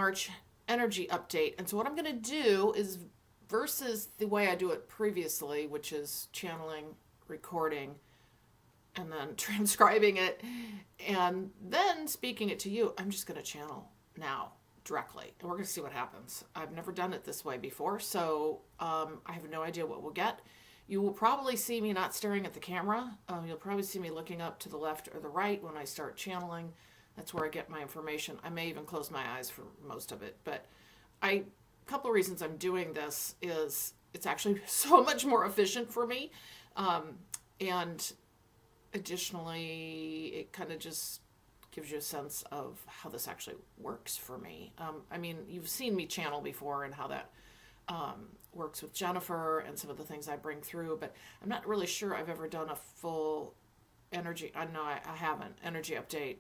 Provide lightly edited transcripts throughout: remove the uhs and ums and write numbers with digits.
March energy update. And so what I'm going to do is, versus the way I do it previously, which is channeling, recording, and then transcribing it, and then speaking it to you, I'm just going to channel now directly. And we're going to see what happens. I've never done it this way before, so I have no idea what we'll get. You will probably see me not staring at the camera. You'll probably see me looking up to the left or the right when I start channeling. That's where I get my information. I may even close my eyes for most of it. But a couple of reasons I'm doing this is it's actually so much more efficient for me. And additionally, it kind of just gives you a sense of how this actually works for me. I mean, you've seen me channel before and how that works with Jennifer and some of the things I bring through, but I'm not really sure I've ever done a full energy, I haven't, energy update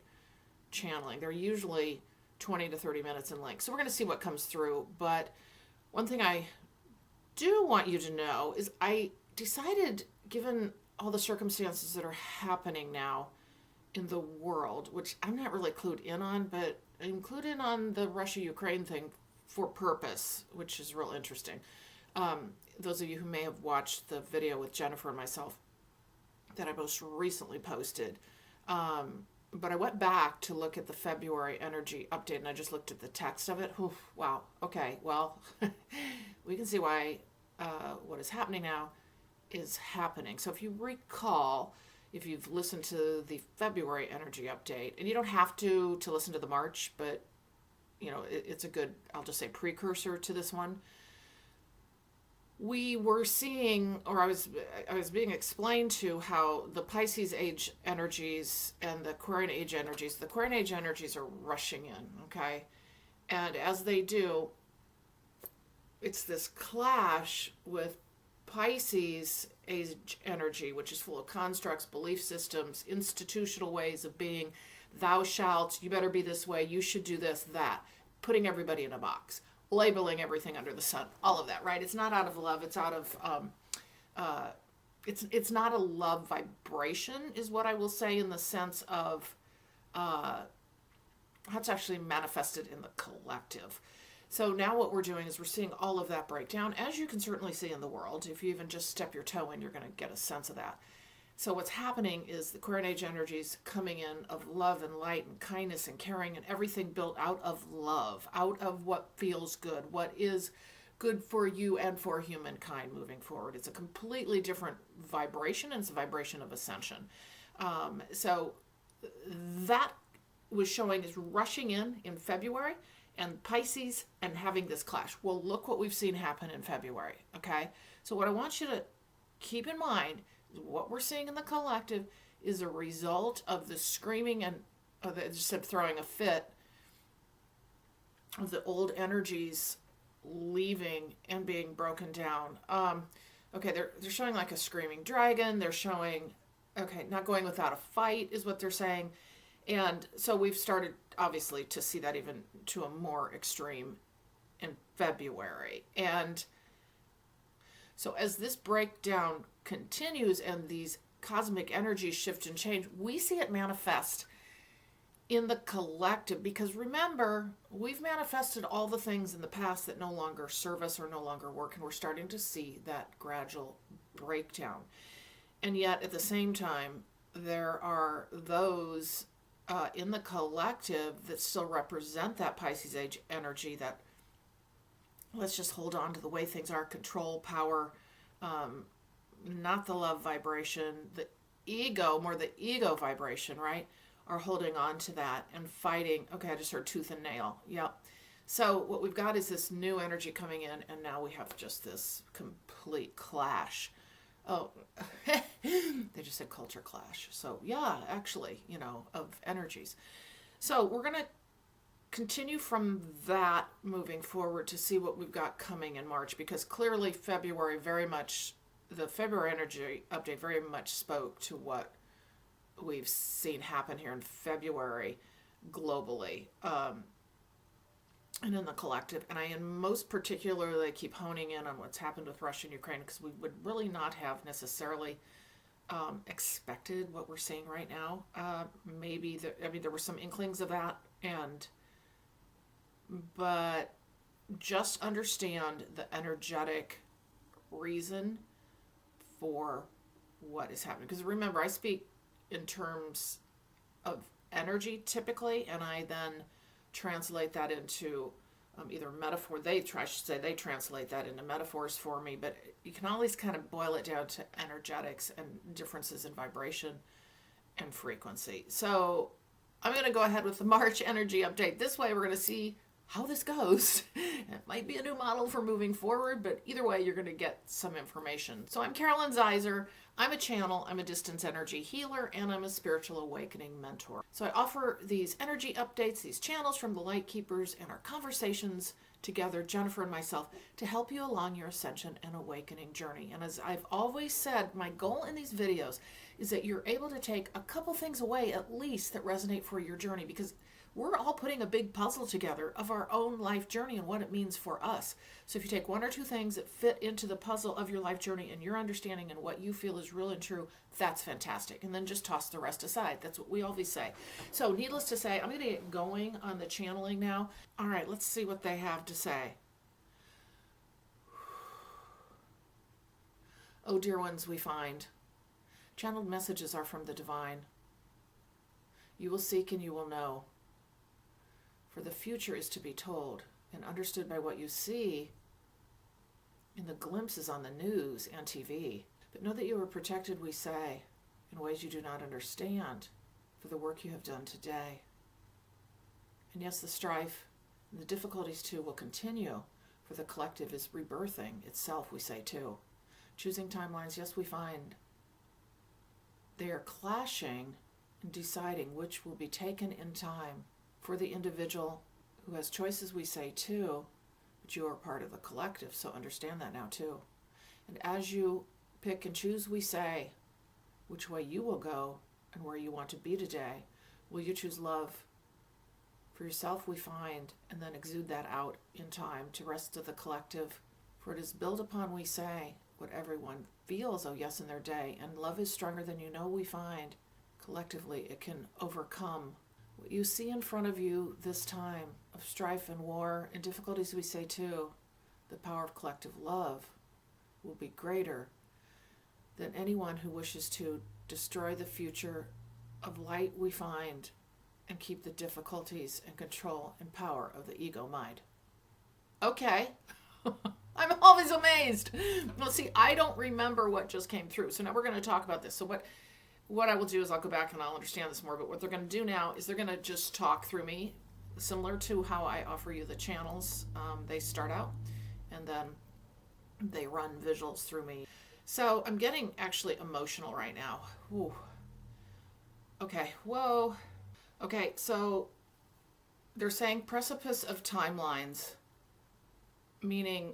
channeling. They're usually 20 to 30 minutes in length. So we're going to see what comes through. But one thing I do want you to know is I decided, given all the circumstances that are happening now in the world, which I'm not really clued in on, but I'm clued in on the Russia-Ukraine thing for purpose, which is real interesting. Those of you who may have watched the video with Jennifer and myself that I most recently posted, but I went back to look at the February energy update, and I just looked at the text of it. Oof, wow, okay, well, we can see why what is happening now is happening. So if you recall, if you've listened to the February energy update, and you don't have to listen to the March, but you know, it's a good, I'll just say, precursor to this one. We were seeing, or I was being explained to how the Pisces age energies and the Aquarian age energies are rushing in, okay? And as they do, it's this clash with Pisces age energy, which is full of constructs, belief systems, institutional ways of being, thou shalt, you better be this way, you should do this, that, putting everybody in a box, labeling everything under the sun, all of that, right? It's not out of love, it's out of, it's not a love vibration, is what I will say, in the sense of, that's actually manifested in the collective. So now what we're doing is we're seeing all of that break down, as you can certainly see in the world. If you even just step your toe in, you're going to get a sense of that. So what's happening is the Aquarian age energies coming in of love and light and kindness and caring and everything built out of love, out of what feels good, what is good for you and for humankind moving forward. It's a completely different vibration, and it's a vibration of ascension. So that was showing is rushing in February, and Pisces, and having this clash. Well, look what we've seen happen in February, okay? So what I want you to keep in mind, what we're seeing in the collective is a result of the screaming and, I just said throwing a fit, of the old energies leaving and being broken down. Okay, they're showing like a screaming dragon. They're showing, okay, not going without a fight is what they're saying. And so we've started, obviously, to see that even to a more extreme in February. And so as this breakdown continues and these cosmic energies shift and change, we see it manifest in the collective. Because remember, we've manifested all the things in the past that no longer serve us or no longer work, and we're starting to see that gradual breakdown. And yet, at the same time, there are those in the collective that still represent that Pisces age energy, that let's just hold on to the way things are, control, power, not the love vibration, the ego, more the ego vibration, right, are holding on to that and fighting. Okay, I just heard tooth and nail. Yep. So what we've got is this new energy coming in, and now we have just this complete clash. Oh, they just said culture clash. So yeah, actually, of energies. So we're going to continue from that moving forward to see what we've got coming in March, because clearly February the February energy update very much spoke to what we've seen happen here in February globally. And in the collective, and I most particularly keep honing in on what's happened with Russia and Ukraine, because we would really not have necessarily expected what we're seeing right now. There were some inklings of that, but just understand the energetic reason for what is happening. Because remember, I speak in terms of energy typically, and I then translate that into either metaphor. They translate that into metaphors for me, but you can always kind of boil it down to energetics and differences in vibration and frequency. So I'm going to go ahead with the March energy update. This way we're going to see how this goes. It might be a new model for moving forward, but either way, you're going to get some information. So I'm Carolyn Zaiser. I'm a channel, I'm a distance energy healer, and I'm a spiritual awakening mentor. So I offer these energy updates, these channels from the Light Keepers, and our conversations together, Jennifer and myself, to help you along your ascension and awakening journey. And as I've always said, my goal in these videos is that you're able to take a couple things away at least that resonate for your journey, because we're all putting a big puzzle together of our own life journey and what it means for us. So if you take one or two things that fit into the puzzle of your life journey and your understanding and what you feel is real and true, that's fantastic. And then just toss the rest aside. That's what we always say. So needless to say, I'm going to get going on the channeling now. All right, let's see what they have to say. Oh, dear ones, we find. Channeled messages are from the divine. You will seek and you will know. For the future is to be told and understood by what you see in the glimpses on the news and TV. But know that you are protected, we say, in ways you do not understand for the work you have done today. And yes, the strife and the difficulties too will continue, for the collective is rebirthing itself, we say too. Choosing timelines, yes, we find they are clashing and deciding which will be taken in time. For the individual who has choices, we say too, but you are part of the collective, so understand that now too. And as you pick and choose, we say, which way you will go and where you want to be today. Will you choose love for yourself, we find, and then exude that out in time to rest of the collective? For it is built upon, we say, what everyone feels, oh yes, in their day. And love is stronger than you know, we find. Collectively, it can overcome what you see in front of you this time of strife and war and difficulties, we say too. The power of collective love will be greater than anyone who wishes to destroy the future of light, we find, and keep the difficulties and control and power of the ego mind. Okay. I'm always amazed. Well, see, I don't remember what just came through. So now we're going to talk about this. So what I will do is I'll go back and I'll understand this more, but what they're going to do now is they're going to just talk through me, similar to how I offer you the channels. They start out and then they run visuals through me. So I'm getting actually emotional right now. Ooh. Okay, whoa. Okay, so they're saying precipice of timelines, meaning,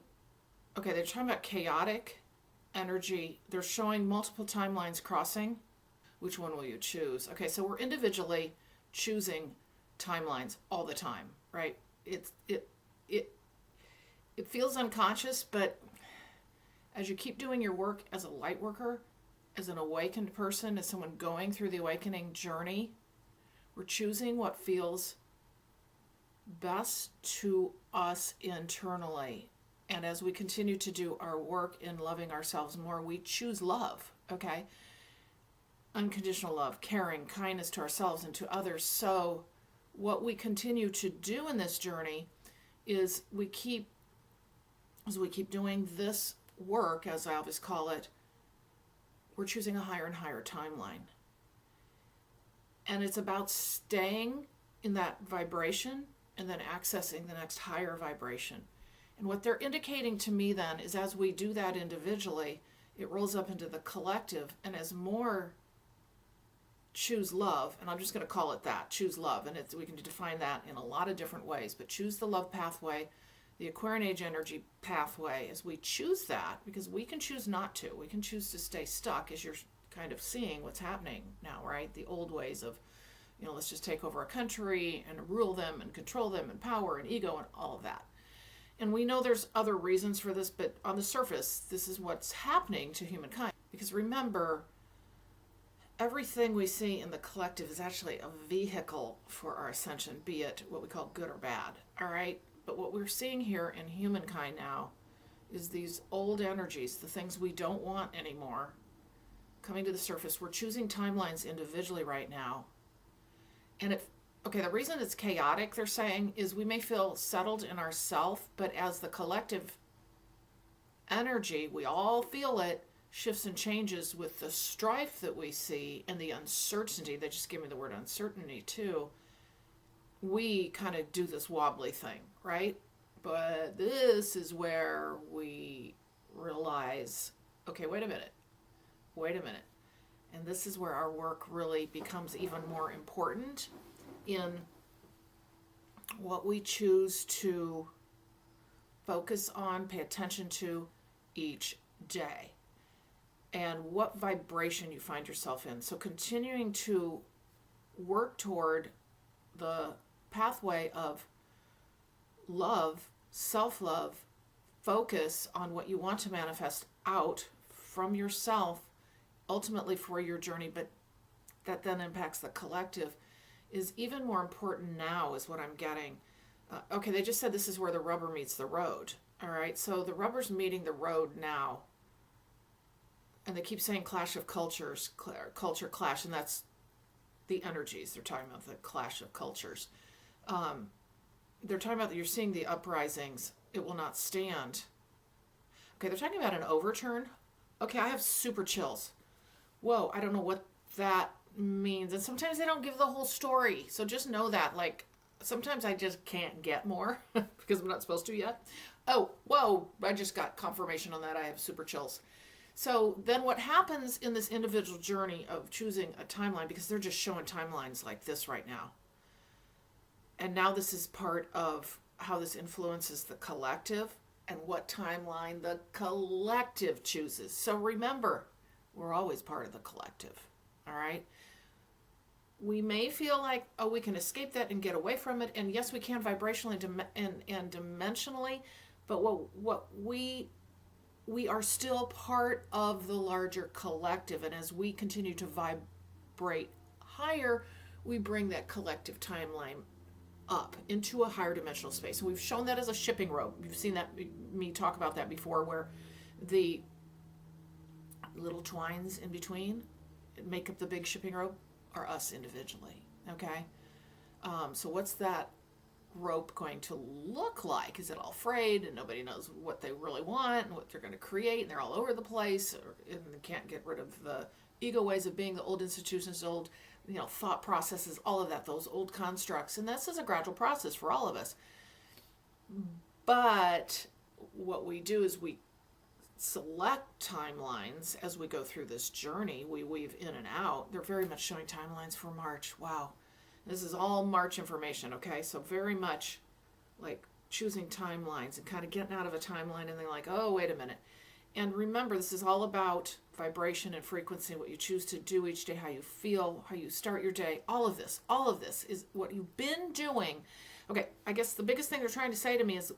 okay, they're talking about chaotic energy. They're showing multiple timelines crossing. Which one will you choose? Okay, so we're individually choosing timelines all the time, right? It feels unconscious, but as you keep doing your work as a light worker, as an awakened person, as someone going through the awakening journey, we're choosing what feels best to us internally. And as we continue to do our work in loving ourselves more, we choose love, okay? Unconditional love, caring, kindness to ourselves and to others. So what we continue to do in this journey is we keep doing this work, as I always call it, we're choosing a higher and higher timeline. And it's about staying in that vibration and then accessing the next higher vibration. And what they're indicating to me then is as we do that individually, it rolls up into the collective, and as more choose love, and I'm just going to call it that, choose love, and we can define that in a lot of different ways, but choose the love pathway, the Aquarian Age energy pathway, as we choose that, because we can choose not to. We can choose to stay stuck, as you're kind of seeing what's happening now, right? The old ways of, let's just take over a country and rule them and control them and power and ego and all of that. And we know there's other reasons for this, but on the surface, this is what's happening to humankind. Because remember, everything we see in the collective is actually a vehicle for our ascension, be it what we call good or bad. All right? But what we're seeing here in humankind now is these old energies, the things we don't want anymore, coming to the surface. We're choosing timelines individually right now. And the reason it's chaotic, they're saying, is we may feel settled in ourself, but as the collective energy, we all feel it, shifts and changes with the strife that we see and the uncertainty. They just give me the word uncertainty too. We kind of do this wobbly thing, right? But this is where we realize, okay, wait a minute. And this is where our work really becomes even more important in what we choose to focus on, pay attention to each day, and what vibration you find yourself in. So continuing to work toward the pathway of love, self-love, focus on what you want to manifest out from yourself, ultimately for your journey, but that then impacts the collective, is even more important now, is what I'm getting. They just said this is where the rubber meets the road. All right, so the rubber's meeting the road now. And they keep saying clash of cultures, culture clash, and that's the energies. They're talking about the clash of cultures. They're talking about that you're seeing the uprisings. It will not stand. Okay, they're talking about an overturn. Okay, I have super chills. Whoa, I don't know what that means. And sometimes they don't give the whole story. So just know that, like, sometimes I just can't get more because I'm not supposed to yet. Oh, whoa, I just got confirmation on that. I have super chills. So then what happens in this individual journey of choosing a timeline, because they're just showing timelines like this right now. And now this is part of how this influences the collective and what timeline the collective chooses. So remember, we're always part of the collective, all right? We may feel like, oh, we can escape that and get away from it. And yes, we can vibrationally and dimensionally, but what we are still part of the larger collective. And as we continue to vibrate higher, we bring that collective timeline up into a higher dimensional space. And we've shown that as a shipping rope. You've seen that, me talk about that before, where the little twines in between make up the big shipping rope are us individually. Okay? So what's that rope going to look like? Is it all frayed and nobody knows what they really want and what they're going to create, and they're all over the place, and they can't get rid of the ego ways of being, the old institutions, old thought processes, all of that, those old constructs. And this is a gradual process for all of us. But what we do is we select timelines as we go through this journey. We weave in and out. They're very much showing timelines for March. Wow. This is all March information, okay? So very much like choosing timelines and kind of getting out of a timeline and then like, oh, wait a minute. And remember, this is all about vibration and frequency, what you choose to do each day, how you feel, how you start your day. All of this is what you've been doing. Okay, I guess the biggest thing they're trying to say to me is,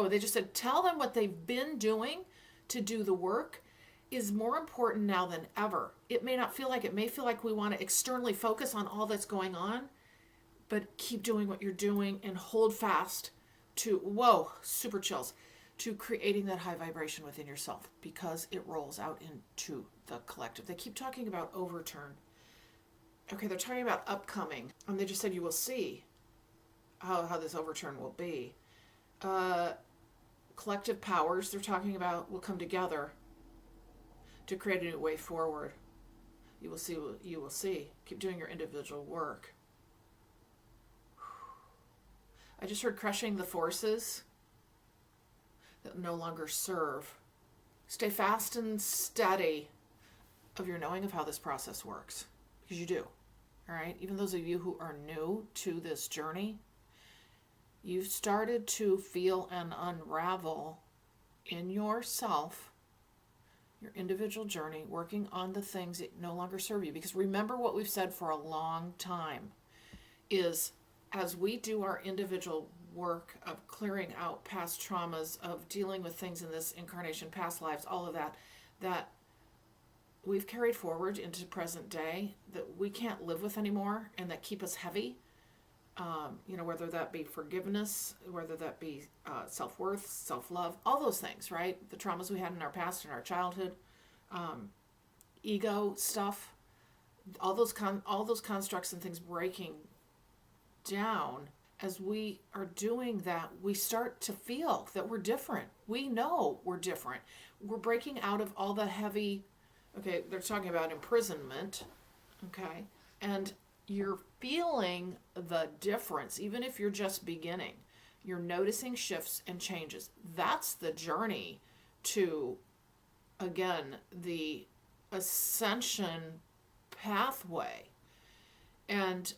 they just said, tell them what they've been doing to do the work is more important now than ever. It may not feel like it. May feel like we want to externally focus on all that's going on, but keep doing what you're doing and hold fast to, super chills, to creating that high vibration within yourself, because it rolls out into the collective. They keep talking about overturn. Okay, they're talking about upcoming, and they just said you will see how this overturn will be. Collective powers they're talking about will come together to create a new way forward. You will see. Keep doing your individual work. I just heard crushing the forces that no longer serve. Stay fast and steady of your knowing of how this process works, because you do. All right? Even those of you who are new to this journey, you've started to feel and unravel in yourself, your individual journey, working on the things that no longer serve you. Because remember what we've said for a long time is, as we do our individual work of clearing out past traumas, of dealing with things in this incarnation, past lives, all of that, that we've carried forward into present day that we can't live with anymore and that keep us heavy. Whether that be forgiveness, whether that be self-worth, self-love, all those things, right? The traumas we had in our past, in our childhood, ego stuff, all those constructs and things breaking down. As we are doing that, we start to feel that we're different. We know we're different. We're breaking out of all the heavy, okay, they're talking about imprisonment, okay, and you're feeling the difference, even if you're just beginning. You're noticing shifts and changes. That's the journey to, again, the ascension pathway. And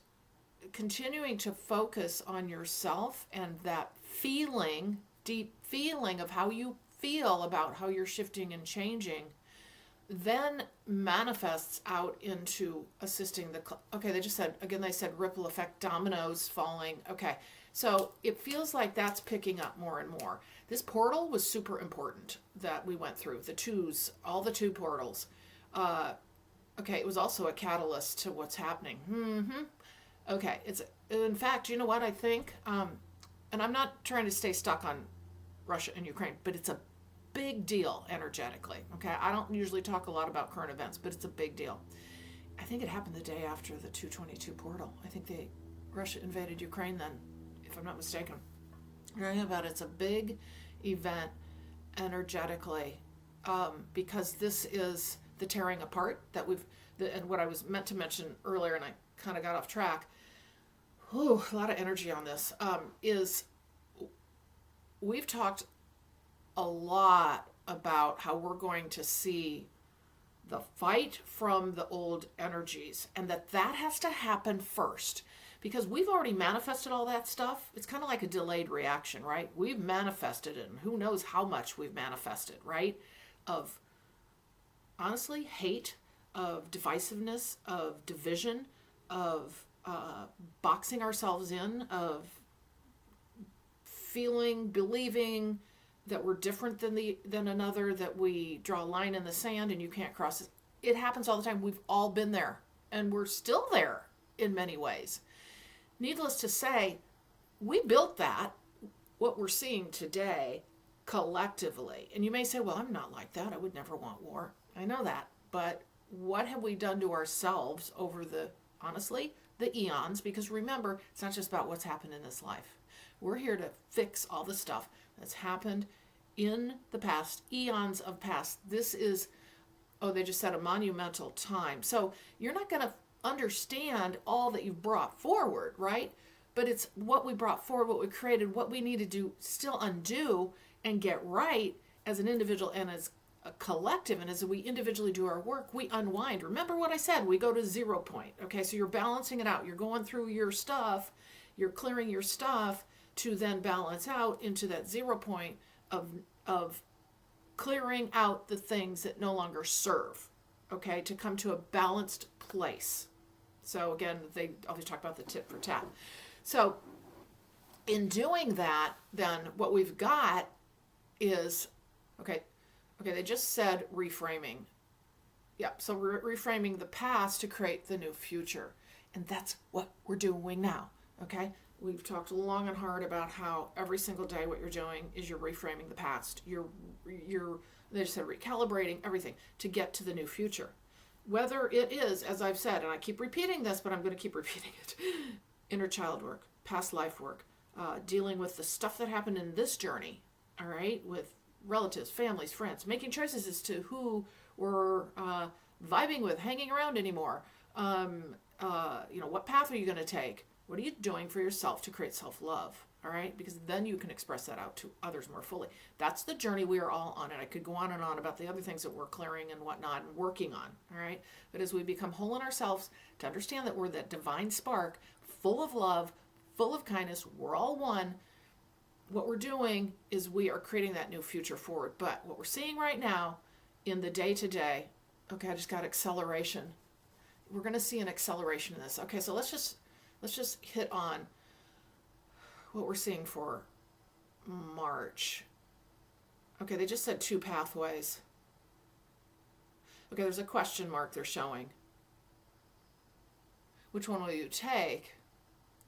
continuing to focus on yourself and that feeling, deep feeling of how you feel about how you're shifting and changing, then manifests out into assisting okay, they said ripple effect, dominoes falling. Okay, so it feels like that's picking up more and more. This portal was super important that we went through, all the two portals. Okay, it was also a catalyst to what's happening. Okay, in fact, you know what I think, and I'm not trying to stay stuck on Russia and Ukraine, but it's a big deal energetically. Okay, I don't usually talk a lot about current events, but it's a big deal. I think it happened the day after the 222 portal. I think Russia invaded Ukraine then, if I'm not mistaken. It's a big event energetically, because this is the tearing apart that and what I was meant to mention earlier, and I kind of got off track. A lot of energy on this. Is we've talked a lot about how we're going to see the fight from the old energies, and that has to happen first, because we've already manifested all that stuff. It's kind of like a delayed reaction, right? We've manifested it, and who knows how much we've manifested, right? Of, honestly, hate, of divisiveness, of division, of boxing ourselves in, of believing that we're different than another, that we draw a line in the sand and you can't cross it. It happens all the time. We've all been there, and we're still there in many ways. Needless to say, we built that, what we're seeing today, collectively. And you may say, well, I'm not like that. I would never want war. I know that. But what have we done to ourselves over the eons? Because remember, it's not just about what's happened in this life. We're here to fix all the stuff that's happened in the past, eons of past. This is, they just said, a monumental time. So you're not going to understand all that you've brought forward, right? But it's what we brought forward, what we created, what we need to do, still undo and get right as an individual and as a collective. And as we individually do our work, we unwind. Remember what I said, we go to 0 point. Okay, so you're balancing it out. You're going through your stuff, you're clearing your stuff, to then balance out into that 0 point of clearing out the things that no longer serve, okay, to come to a balanced place. So again, they always talk about the tit for tat. So in doing that, then what we've got is, okay, they just said reframing. Yeah, so reframing the past to create the new future. And that's what we're doing now, okay? We've talked long and hard about how every single day what you're doing is you're reframing the past. They said recalibrating everything to get to the new future. Whether it is, as I've said, and I keep repeating this, but I'm going to keep repeating it, inner child work, past life work, dealing with the stuff that happened in this journey, all right, with relatives, families, friends, making choices as to who we're vibing with, hanging around anymore. What path are you going to take? What are you doing for yourself to create self-love? All right? Because then you can express that out to others more fully. That's the journey we are all on. And I could go on and on about the other things that we're clearing and whatnot and working on. All right? But as we become whole in ourselves, to understand that we're that divine spark, full of love, full of kindness, we're all one, what we're doing is we are creating that new future forward. But what we're seeing right now in the day-to-day, okay, I just got acceleration. We're going to see an acceleration in this. Okay, so let's just hit on what we're seeing for March. Okay, they just said 2 pathways. Okay, there's a question mark they're showing. Which one will you take,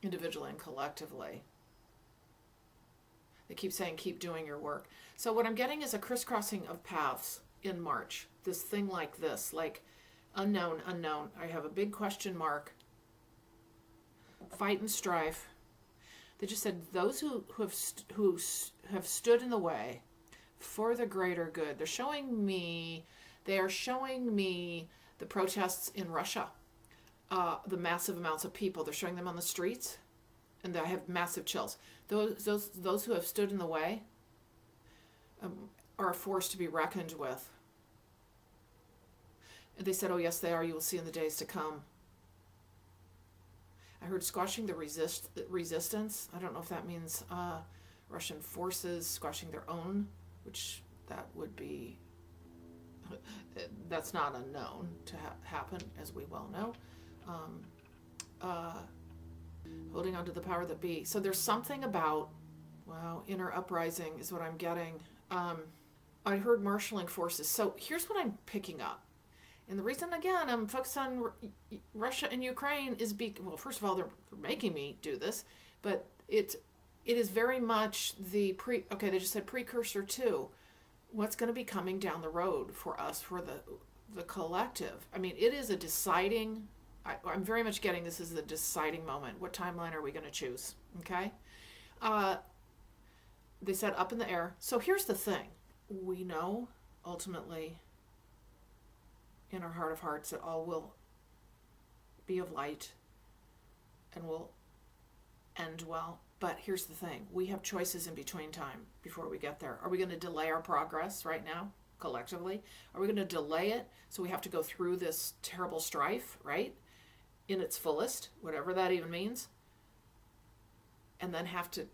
individually and collectively? They keep saying, keep doing your work. So what I'm getting is a crisscrossing of paths in March. This thing like this, like unknown, unknown. I have a big question mark. Fight and strife. They just said those who have stood in the way for the greater good. They are showing me the protests in Russia, the massive amounts of people. They're showing them on the streets, and I have massive chills. Those who have stood in the way are a force to be reckoned with. And they said, oh yes, they are. You will see in the days to come. I heard squashing the resistance. I don't know if that means Russian forces squashing their own, which that would be, that's not unknown to happen, as we well know. Holding on to the power that be. So there's something about, wow, inner uprising is what I'm getting. I heard marshaling forces. So here's what I'm picking up. And the reason, again, I'm focused on Russia and Ukraine is well, first of all, they're making me do this, but it is very much they just said precursor to what's going to be coming down the road for us, for the collective. I mean, it is a deciding, I'm very much getting this as a deciding moment. What timeline are we going to choose? Okay? They said up in the air. So here's the thing. We know, ultimately, in our heart of hearts, that all will be of light and will end well. But here's the thing. We have choices in between time before we get there. Are we going to delay our progress right now, collectively? Are we going to delay it so we have to go through this terrible strife, right? In its fullest, whatever that even means. And then have to,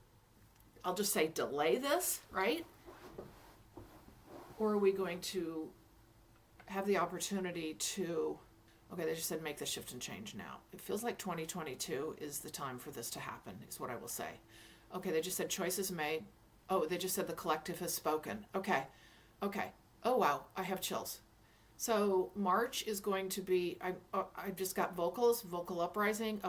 I'll just say, delay this, right? Or are we going to have the opportunity to, okay, they just said make the shift and change now. It feels like 2022 is the time for this to happen, is what I will say. Okay, they just said choices made. Oh, they just said the collective has spoken. Okay. Oh, wow, I have chills. So March is going to be, I just got vocal uprising.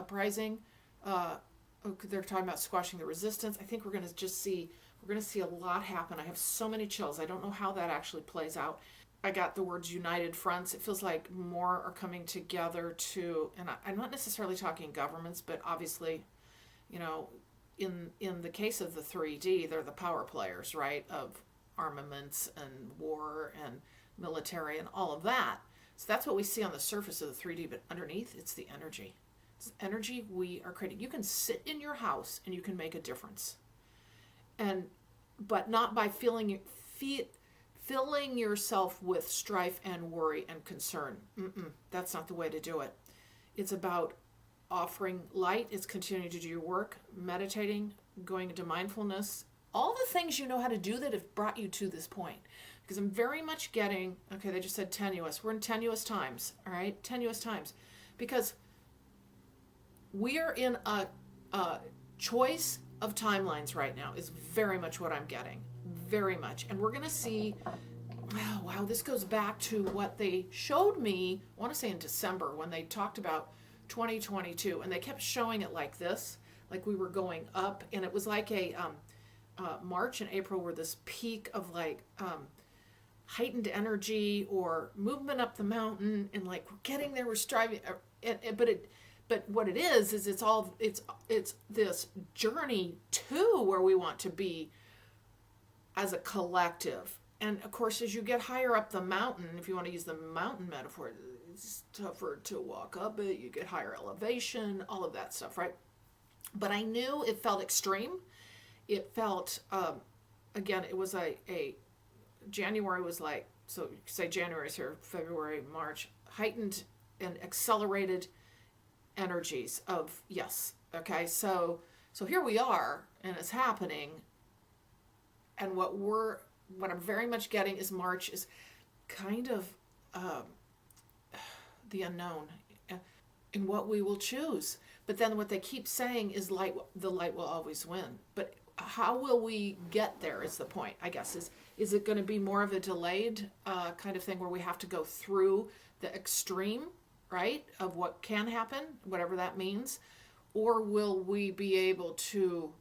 They're talking about squashing the resistance. I think we're going to see a lot happen. I have so many chills. I don't know how that actually plays out. I got the words united fronts. It feels like more are coming together to, and I'm not necessarily talking governments, but obviously, you know, in the case of the 3D, they're the power players, right, of armaments and war and military and all of that. So that's what we see on the surface of the 3D, but underneath, it's the energy. It's energy we are creating. You can sit in your house and you can make a difference. But not by filling yourself with strife and worry and concern. That's not the way to do it. It's about offering light. It's continuing to do your work, meditating, going into mindfulness, all the things you know how to do that have brought you to this point. Because I'm very much getting, okay, they just said tenuous. We're in tenuous times, all right? Tenuous times. Because we are in a choice of timelines right now is very much what I'm getting. Very much. And we're going to see, oh, wow, this goes back to what they showed me, I want to say in December, when they talked about 2022. And they kept showing it like this, like we were going up. And it was like a March and April were this peak of like heightened energy or movement up the mountain. And like we're getting there, we're striving. But what it is it's this journey to where we want to be as a collective. And of course, as you get higher up the mountain, if you want to use the mountain metaphor, it's tougher to walk up it. You get higher elevation, all of that stuff, right? But I knew it felt extreme. It felt, again, it was a January was like, so say January is here, February, March, heightened and accelerated energies of, yes, okay, so here we are, and it's happening, and what I'm very much getting is March is kind of the unknown in what we will choose. But then what they keep saying is the light will always win. But how will we get there is the point, I guess, is Is it going to be more of a delayed kind of thing where we have to go through the extreme, right, of what can happen, whatever that means? Or will we be able to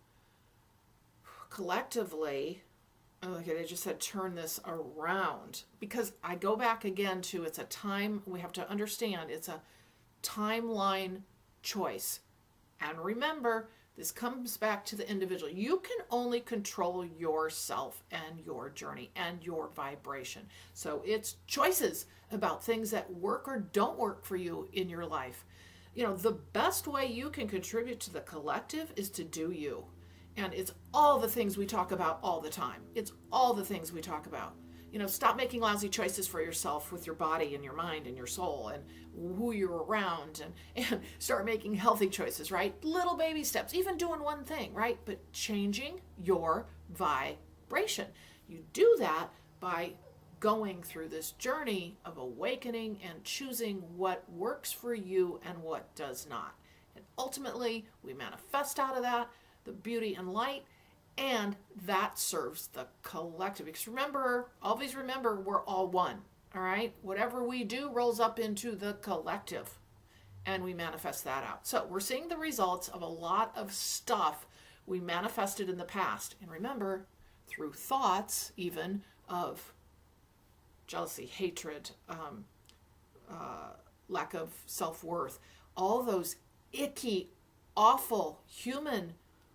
collectively, like I just said, turn this around? Because I go back again to, it's a time, we have to understand, it's a timeline choice. And remember, this comes back to the individual. You can only control yourself and your journey and your vibration. So it's choices about things that work or don't work for you in your life. You know, the best way you can contribute to the collective is to do you. And it's all the things we talk about all the time. It's all the things we talk about. You know, stop making lousy choices for yourself with your body and your mind and your soul and who you're around, and start making healthy choices, right? Little baby steps, even doing one thing, right? But changing your vibration. You do that by going through this journey of awakening and choosing what works for you and what does not. And ultimately, we manifest out of that the beauty and light, and that serves the collective. Because remember, always remember, we're all one, all right? Whatever we do rolls up into the collective, and we manifest that out. So we're seeing the results of a lot of stuff we manifested in the past. And remember, through thoughts even of jealousy, hatred, lack of self-worth, all those icky, awful human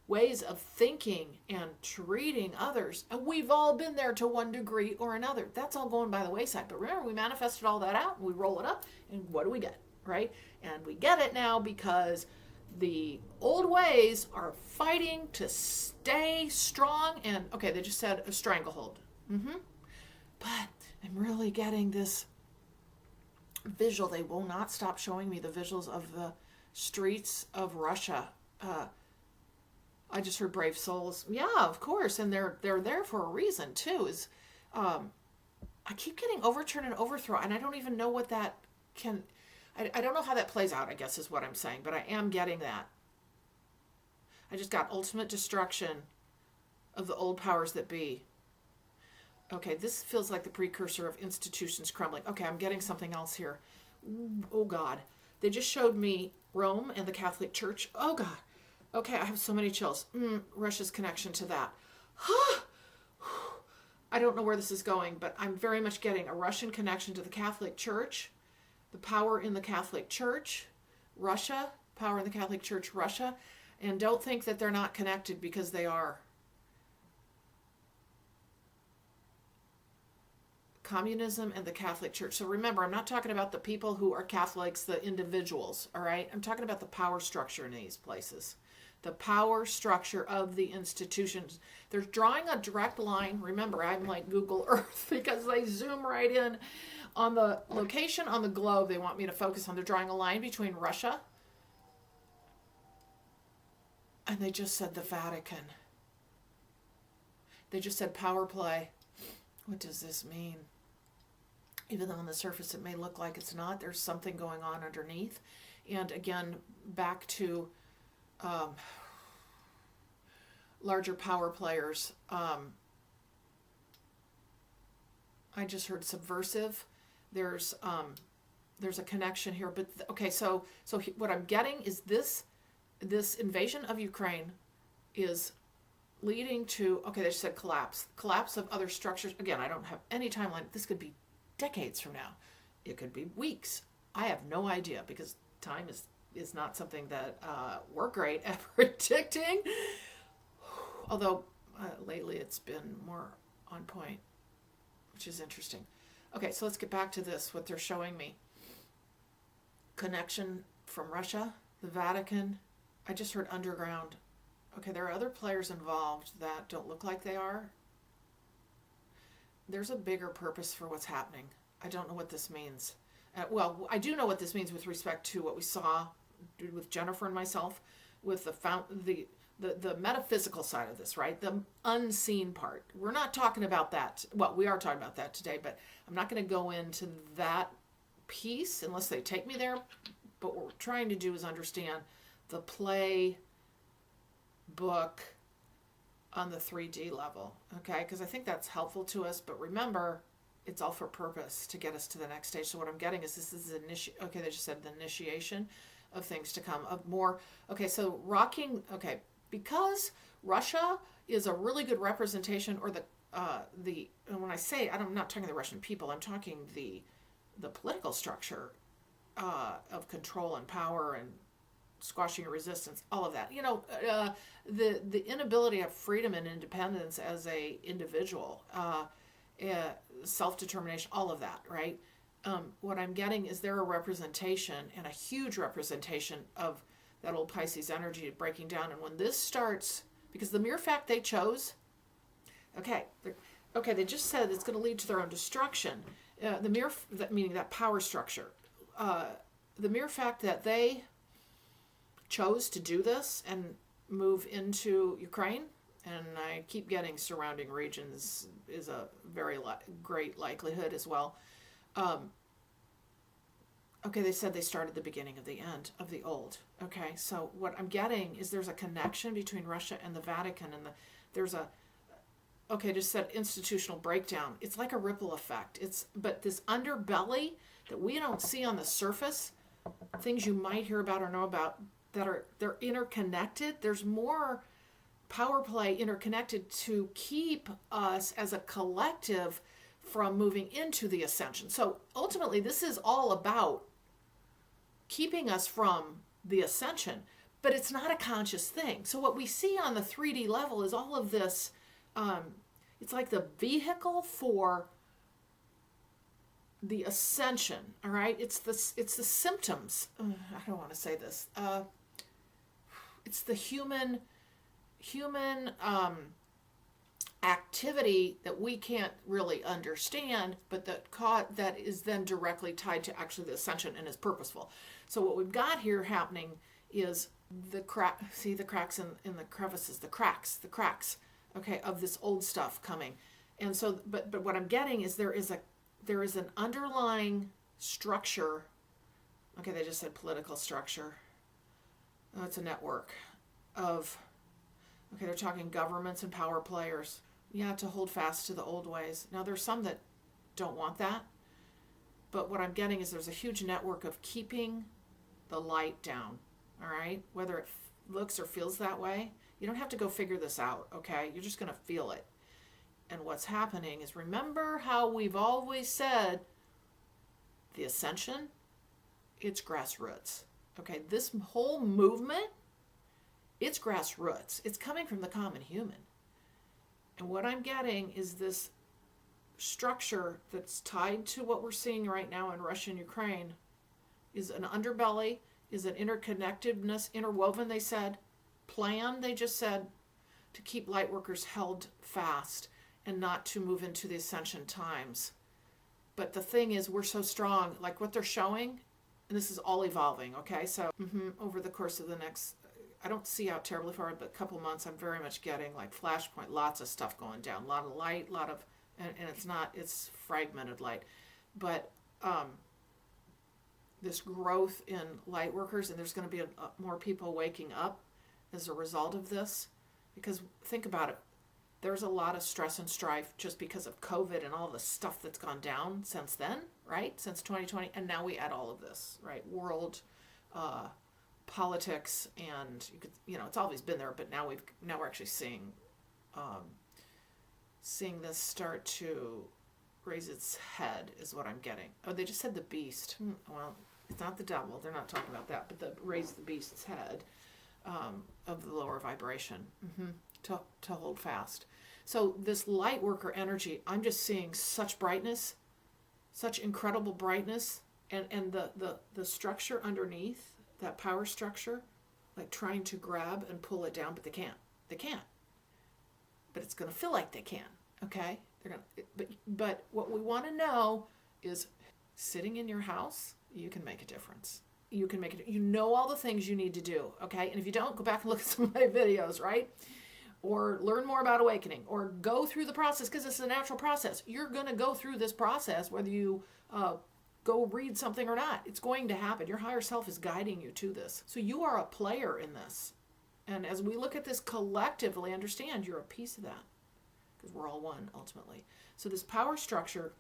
ways of thinking and treating others. And we've all been there to one degree or another. That's all going by the wayside. But remember, we manifested all that out, and we roll it up, and what do we get, right? And we get it now because the old ways are fighting to stay strong. And, okay, they just said a stranglehold. But I'm really getting this visual. They will not stop showing me the visuals of the streets of Russia. I just heard brave souls. Yeah, of course. And they're there for a reason too. I keep getting overturn and overthrow, and I don't even know what that can, I don't know how that plays out, I guess is what I'm saying, but I am getting that. I just got ultimate destruction of the old powers that be. Okay, this feels like the precursor of institutions crumbling. Okay, I'm getting something else here. Oh God. They just showed me Rome and the Catholic Church. Oh God. Okay, I have so many chills. Russia's connection to that. I don't know where this is going, but I'm very much getting a Russian connection to the Catholic Church, the power in the Catholic Church, Russia, power in the Catholic Church, Russia, and don't think that they're not connected, because they are. Communism and the Catholic Church. So remember, I'm not talking about the people who are Catholics, the individuals, all right? I'm talking about the power structure in these places. The power structure of the institutions. They're drawing a direct line. Remember, I'm like Google Earth, because they zoom right in on the location on the globe they want me to focus on. They're drawing a line between Russia, and they just said the Vatican. They just said power play. What does this mean? Even though on the surface it may look like it's not, there's something going on underneath. And again, back to larger power players. I just heard subversive. There's a connection here, but okay. So what I'm getting is this invasion of Ukraine is leading to, okay, they just said collapse of other structures. Again, I don't have any timeline. This could be decades from now. It could be weeks. I have no idea, because time is not something that we're great at predicting. Although lately it's been more on point, which is interesting. Okay, so let's get back to this, what they're showing me. Connection from Russia, the Vatican. I just heard underground. Okay, there are other players involved that don't look like they are. There's a bigger purpose for what's happening. I don't know what this means. Well, I do know what this means with respect to what we saw with Jennifer and myself, with the metaphysical side of this, right? The unseen part. We're not talking about that. Well, we are talking about that today, but I'm not going to go into that piece unless they take me there. But what we're trying to do is understand the play, book, on the 3D level, okay? Because I think that's helpful to us, but remember, it's all for purpose to get us to the next stage. So what I'm getting is this is okay, they just said the initiation of things to come, of more, okay, so because Russia is a really good representation, or and when I say, I'm not talking the Russian people, I'm talking the political structure of control and power and squashing resistance, all of that. The inability of freedom and independence as a individual, self-determination, all of that, right? What I'm getting is there a representation, and a huge representation, of that old Pisces energy breaking down. And when this starts, because the mere fact they chose, they just said it's going to lead to their own destruction. Meaning that power structure, the mere fact that they chose to do this and move into Ukraine, and I keep getting surrounding regions is a very great likelihood as well. They said they started the beginning of the end of the old. Okay, so what I'm getting is there's a connection between Russia and the Vatican, and just said institutional breakdown. It's like a ripple effect. But this underbelly that we don't see on the surface, things you might hear about or know about, they're interconnected. There's more power play interconnected to keep us as a collective from moving into the ascension. So ultimately, this is all about keeping us from the ascension, but it's not a conscious thing. So what we see on the 3D level is all of this. It's like the vehicle for the ascension. All right, it's the symptoms. I don't want to say this. It's the human activity that we can't really understand, but that is then directly tied to actually the ascension and is purposeful. So what we've got here happening is the cracks in the crevices, the cracks, okay, of this old stuff coming. And so, but what I'm getting is there is an underlying structure. Okay, they just said political structure. Oh, it's a network of, okay, they're talking governments and power players. Yeah, to hold fast to the old ways. Now, there's some that don't want that. But what I'm getting is there's a huge network of keeping the light down, all right? Whether it looks or feels that way, you don't have to go figure this out, okay? You're just going to feel it. And what's happening is, remember how we've always said the ascension, it's grassroots, okay? This whole movement, it's grassroots. It's coming from the common human. And what I'm getting is this structure that's tied to what we're seeing right now in Russia and Ukraine is an underbelly, is an interconnectedness, interwoven, they said, plan, they just said, to keep light workers held fast and not to move into the ascension times. But the thing is, we're so strong, like what they're showing, and this is all evolving, okay? So over the course of the next, I don't see out terribly far, but a couple months, I'm very much getting like flashpoint, lots of stuff going down, a lot of light, and it's fragmented light. But this growth in light workers, and there's going to be more people waking up as a result of this. Because think about it, there's a lot of stress and strife just because of COVID and all the stuff that's gone down since then, right? Since 2020, and now we add all of this, right? World politics, and it's always been there, but now we're actually seeing this start to raise its head, is what I'm getting. Oh, they just said the beast. Well, it's not the devil. They're not talking about that, but raise the beast's head of the lower vibration to hold fast. So this light worker energy, I'm just seeing such brightness, such incredible brightness, and the structure underneath, that power structure, like trying to grab and pull it down, but they can't. But it's going to feel like they can, okay? But what we want to know is, sitting in your house, you can make a difference. You can make it. You know all the things you need to do, okay? And if you don't, go back and look at some of my videos, right? Or learn more about awakening, or go through the process, because it's a natural process. You're going to go through this process, whether you go read something or not. It's going to happen. Your higher self is guiding you to this. So you are a player in this. And as we look at this collectively, understand you're a piece of that because we're all one ultimately. So this power structure,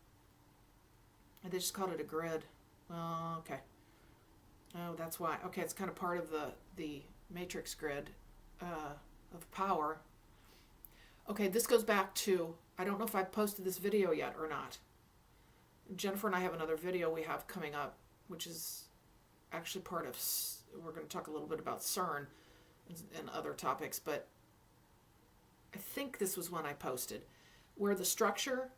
they just called it a grid. Oh, okay. Oh, that's why. Okay, it's kind of part of the matrix grid of power. Okay, this goes back to, I don't know if I've posted this video yet or not. Jennifer and I have another video we have coming up, which is actually part of, we're going to talk a little bit about CERN and other topics, but I think this was one I posted, where the structure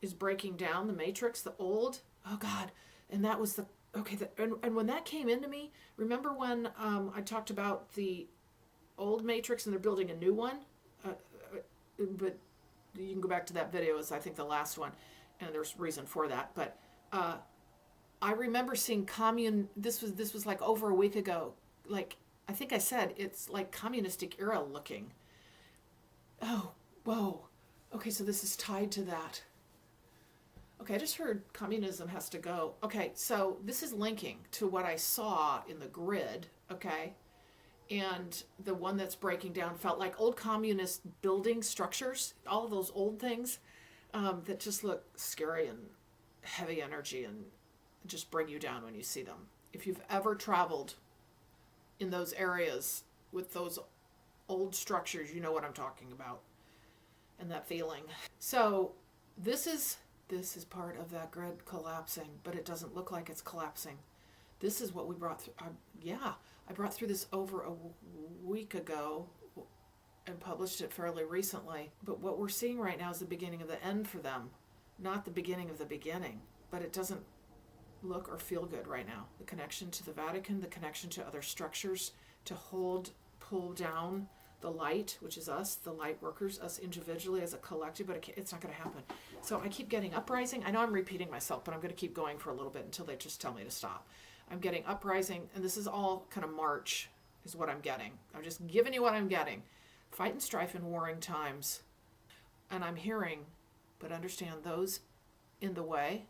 is breaking down, the matrix, the old, oh God, and that was the, okay, and when that came into me, remember when I talked about the old matrix and they're building a new one? But you can go back to that video, it's I think the last one, and there's reason for that, but I remember seeing this was like over a week ago, like I think I said it's like communistic era looking. Oh, whoa. Okay, so this is tied to that. Okay, I just heard communism has to go. Okay, so this is linking to what I saw in the grid, okay? And the one that's breaking down felt like old communist building structures, all of those old things that just look scary and heavy energy and just bring you down when you see them. If you've ever traveled in those areas with those old structures, you know what I'm talking about and that feeling. So this is part of that grid collapsing, but it doesn't look like it's collapsing. This is what we brought through. I brought through this over a week ago and published it fairly recently. But what we're seeing right now is the beginning of the end for them, not the beginning of the beginning. But it doesn't look or feel good right now. The connection to the Vatican, the connection to other structures to pull down the light, which is us, the light workers, us individually as a collective, but it's not going to happen. So I keep getting uprising. I know I'm repeating myself, but I'm going to keep going for a little bit until they just tell me to stop. I'm getting uprising, and this is all kind of March is what I'm getting. I'm just giving you what I'm getting. Fight and strife in warring times. And I'm hearing, but understand those in the way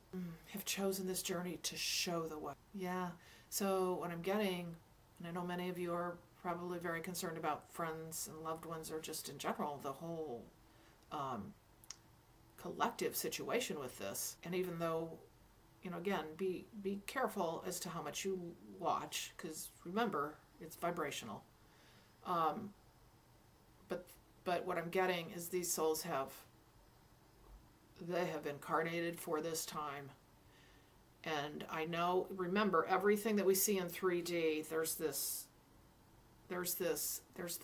have chosen this journey to show the way. Yeah. So what I'm getting, and I know many of you are probably very concerned about friends and loved ones or just in general, the whole collective situation with this. And even though, again, be careful as to how much you watch, because remember, it's vibrational. But what I'm getting is these souls they have incarnated for this time. And I know, remember, everything that we see in 3D, there's the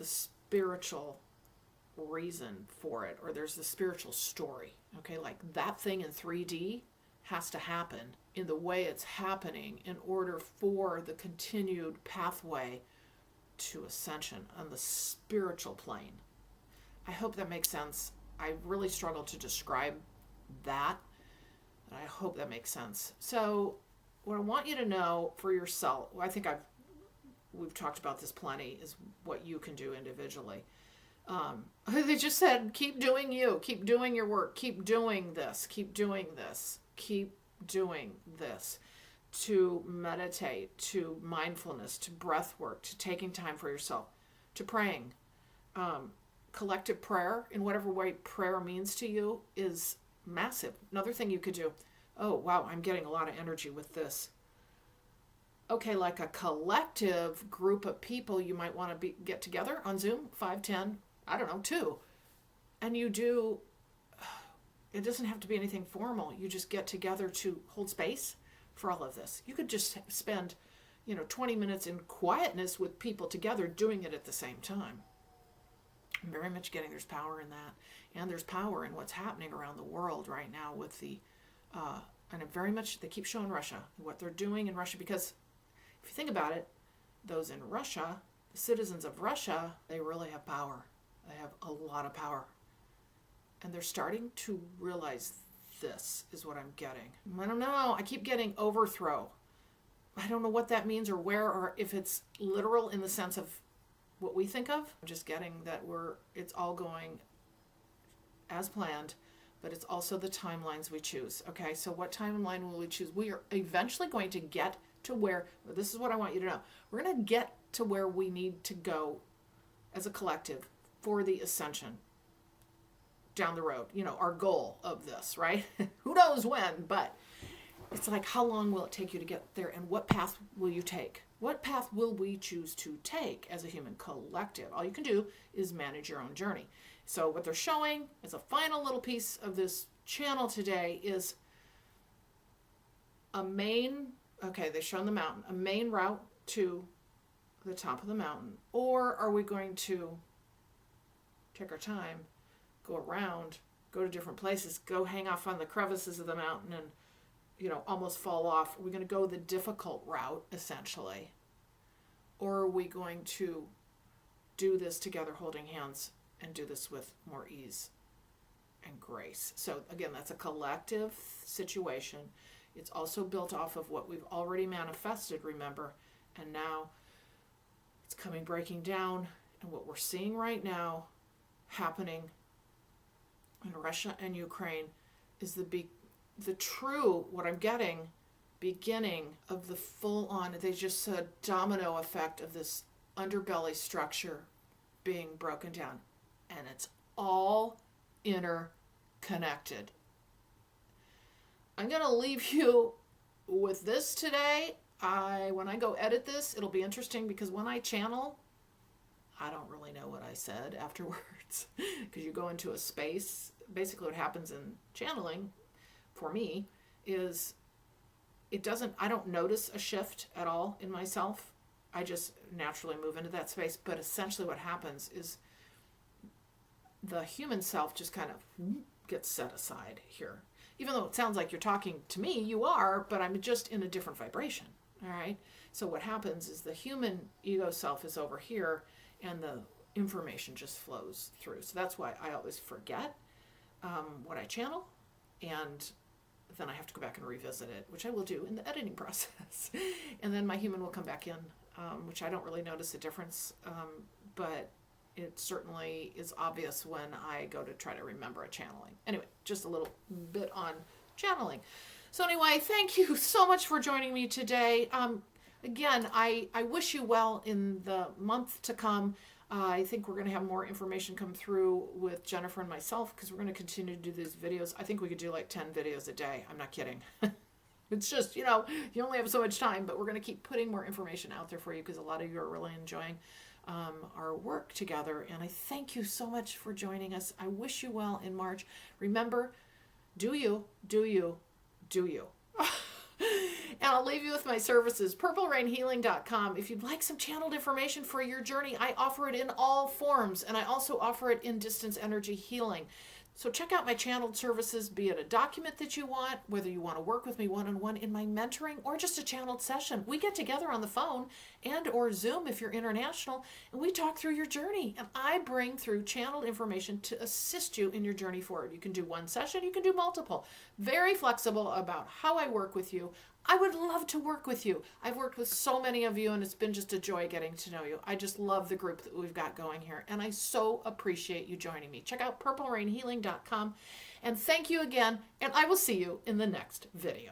spiritual reason for it, or there's the spiritual story. Okay, like that thing in 3D has to happen in the way it's happening in order for the continued pathway to ascension on the spiritual plane. I hope that makes sense. I really struggle to describe that, and I hope that makes sense. So what I want you to know for yourself, I think we've talked about this plenty, is what you can do individually. They just said, keep doing you, keep doing your work, keep doing this, keep doing this, keep doing this, to meditate, to mindfulness, to breath work, to taking time for yourself, to praying. Collective prayer, in whatever way prayer means to you, is massive. Another thing you could do, oh wow, I'm getting a lot of energy with this. Okay, like a collective group of people, you might want to get together on Zoom, 5, 10, I don't know, 2. And you do, it doesn't have to be anything formal. You just get together to hold space for all of this. You could just spend, 20 minutes in quietness with people together doing it at the same time. I'm very much getting there's power in that. And there's power in what's happening around the world right now with the, and very much, they keep showing Russia, what they're doing in Russia, because if you think about it, those in Russia, the citizens of Russia, they really have power. They have a lot of power. And they're starting to realize this is what I'm getting. I don't know. I keep getting overthrow. I don't know what that means or where, or if it's literal in the sense of what we think of. I'm just getting that it's all going as planned, but it's also the timelines we choose. Okay, so what timeline will we choose? We are eventually going to get to where, this is what I want you to know, we're going to get to where we need to go as a collective for the ascension down the road. You know, our goal of this, right? Who knows when, but it's like, how long will it take you to get there, and what path will you take? What path will we choose to take as a human collective? All you can do is manage your own journey. So what they're showing as a final little piece of this channel today is a main, okay, they've shown the mountain, a main route to the top of the mountain. Or are we going to take our time, go around, go to different places, go hang off on the crevices of the mountain and, you know, almost fall off? Are we going to go the difficult route, essentially? Or are we going to do this together holding hands and do this with more ease and grace? So again, that's a collective situation. It's also built off of what we've already manifested, remember, and now it's coming breaking down. And what we're seeing right now happening in Russia and Ukraine is the true, what I'm getting, beginning of the full-on, they just said, domino effect of this underbelly structure being broken down. And it's all interconnected. I'm going to leave you with this today. When I go edit this, it'll be interesting because when I channel, I don't really know what I said afterwards because you go into a space. Basically what happens in channeling for me is I don't notice a shift at all in myself. I just naturally move into that space. But essentially what happens is the human self just kind of gets set aside here. Even though it sounds like you're talking to me, you are, but I'm just in a different vibration. All right. So what happens is the human ego self is over here and the information just flows through. So that's why I always forget what I channel, and then I have to go back and revisit it, which I will do in the editing process. And then my human will come back in, which I don't really notice a difference, but it certainly is obvious when I go to try to remember a channeling. Anyway, just a little bit on channeling. So anyway, thank you so much for joining me today. Again, I wish you well in the month to come. I think we're going to have more information come through with Jennifer and myself because we're going to continue to do these videos. I think we could do like 10 videos a day. I'm not kidding. It's just, you know, you only have so much time, but we're going to keep putting more information out there for you because a lot of you are really enjoying our work together. And I thank you so much for joining us. I wish you well in March. Remember, do you, do you, do you. And I'll leave you with my services, purplerainhealing.com. If you'd like some channeled information for your journey, I offer it in all forms, and I also offer it in distance energy healing. So check out my channeled services, be it a document that you want, whether you want to work with me one-on-one in my mentoring, or just a channeled session. We get together on the phone and or Zoom if you're international, and we talk through your journey. And I bring through channeled information to assist you in your journey forward. You can do one session, you can do multiple. Very flexible about how I work with you. I would love to work with you. I've worked with so many of you, and it's been just a joy getting to know you. I just love the group that we've got going here, and I so appreciate you joining me. Check out purplerainhealing.com, and thank you again, and I will see you in the next video.